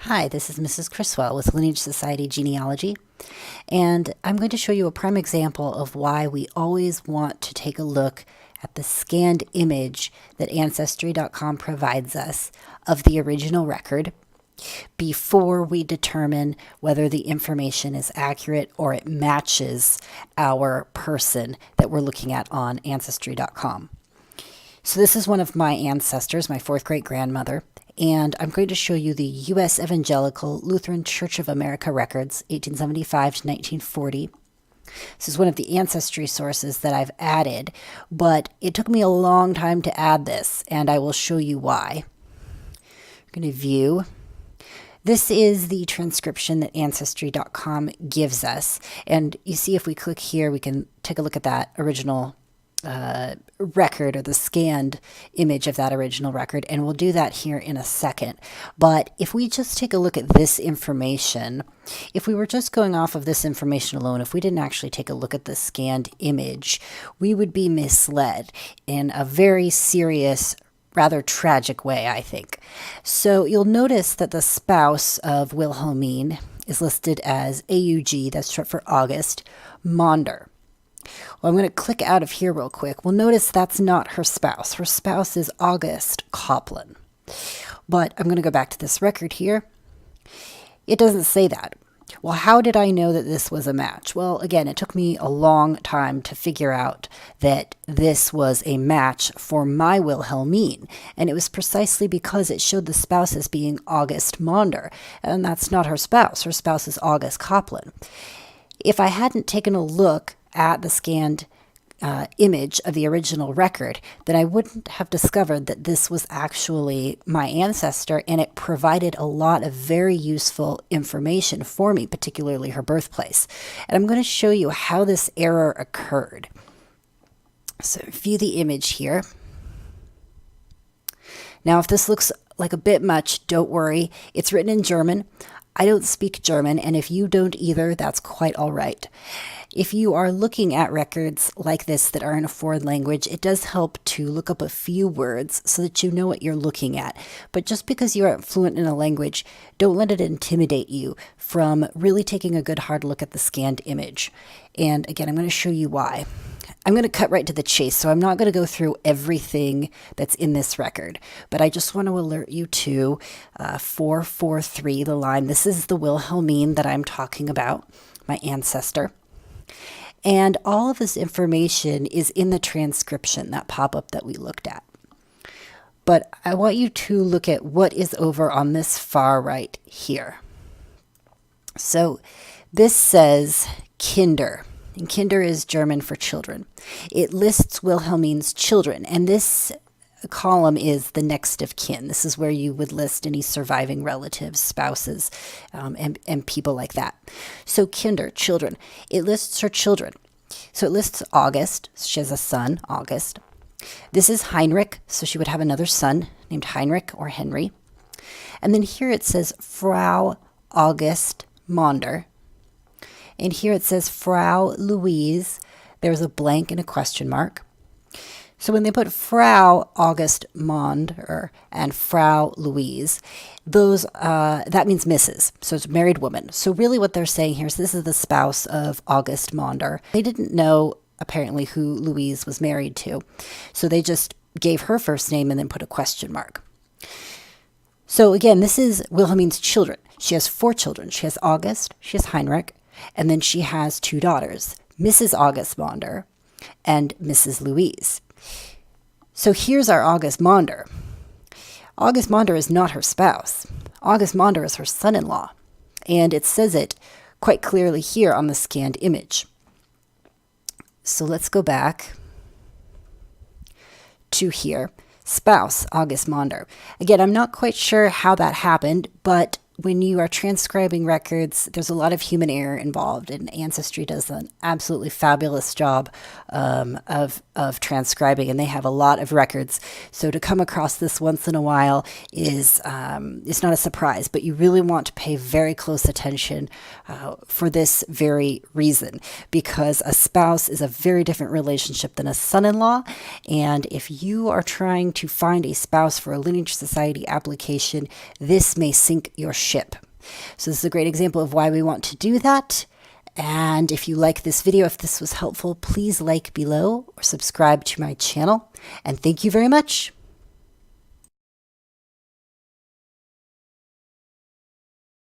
Hi, this is Mrs. Criswell with Lineage Society Genealogy, and I'm going to show you a prime example of why we always want to take a look at the scanned image that Ancestry.com provides us of the original record before we determine whether the information is accurate or it matches our person that we're looking at on Ancestry.com. So this is one of my ancestors, my fourth great grandmother, and I'm going to show you the U.S. Evangelical Lutheran Church of America records, 1875 to 1940. This is one of the ancestry sources that I've added, but it took me a long time to add this, and I will show you why. I'm going to view. This is the transcription that Ancestry.com gives us, and you see if we click here, we can take a look at that original record or the scanned image of that original record, and we'll do that here in a second. But if we just take a look at this information, if we were just going off of this information alone, if we didn't actually take a look at the scanned image, we would be misled in a very serious, rather tragic way, I think. So you'll notice that the spouse of Wilhelmine is listed as AUG, that's short for August, Maunder. Well, I'm going to click out of here real quick. We'll notice that's not her spouse. Her spouse is August Copland. But I'm going to go back to this record here. It doesn't say that. Well, how did I know that this was a match? Well, again, it took me a long time to figure out that this was a match for my Wilhelmine. And it was precisely because it showed the spouse as being August Maunder. And that's not her spouse. Her spouse is August Copland. If I hadn't taken a look at the scanned image of the original record, then I wouldn't have discovered that this was actually my ancestor, and it provided a lot of very useful information for me, particularly her birthplace. And I'm going to show you how this error occurred. So view the image here. Now, if this looks like a bit much, don't worry. It's written in German. I don't speak German, and if you don't either, that's quite all right. If you are looking at records like this that are in a foreign language, it does help to look up a few words so that you know what you're looking at. But just because you aren't fluent in a language, don't let it intimidate you from really taking a good hard look at the scanned image. And again, I'm going to show you why. I'm going to cut right to the chase, so I'm not going to go through everything that's in this record, but I just want to alert you to 443, the line. This is the Wilhelmine that I'm talking about, my ancestor. And all of this information is in the transcription, that pop-up that we looked at. But I want you to look at what is over on this far right here. So this says Kinder. And Kinder is German for children. It lists Wilhelmine's children, and this column is the next of kin. This is where you would list any surviving relatives, spouses, and people like that. So Kinder, children. It lists her children. So it lists August. She has a son, August. This is Heinrich, so she would have another son named Heinrich or Henry. And then here it says Frau August Maunder. And here it says Frau Louise. There's a blank and a question mark. So when they put Frau August Maunder and Frau Louise, those that means Mrs. So it's a married woman. So really what they're saying here is this is the spouse of August Maunder. They didn't know apparently who Louise was married to. So they just gave her first name and then put a question mark. So again, this is Wilhelmine's children. She has 4 children. She has August, she has Heinrich, and then she has 2 daughters, Mrs. August Maunder and Mrs. Louise. So here's our August Maunder. August Maunder is not her spouse. August Maunder is her son-in-law. And it says it quite clearly here on the scanned image. So let's go back to here. Spouse, August Maunder. Again, I'm not quite sure how that happened, but when you are transcribing records, there's a lot of human error involved, and Ancestry does an absolutely fabulous job of transcribing, and they have a lot of records. So to come across this once in a while is not a surprise, but you really want to pay very close attention for this very reason, because a spouse is a very different relationship than a son-in-law, and if you are trying to find a spouse for a Lineage Society application, this may sink your ship. So this is a great example of why we want to do that. And if you like this video, if this was helpful, please like below or subscribe to my channel. And thank you very much.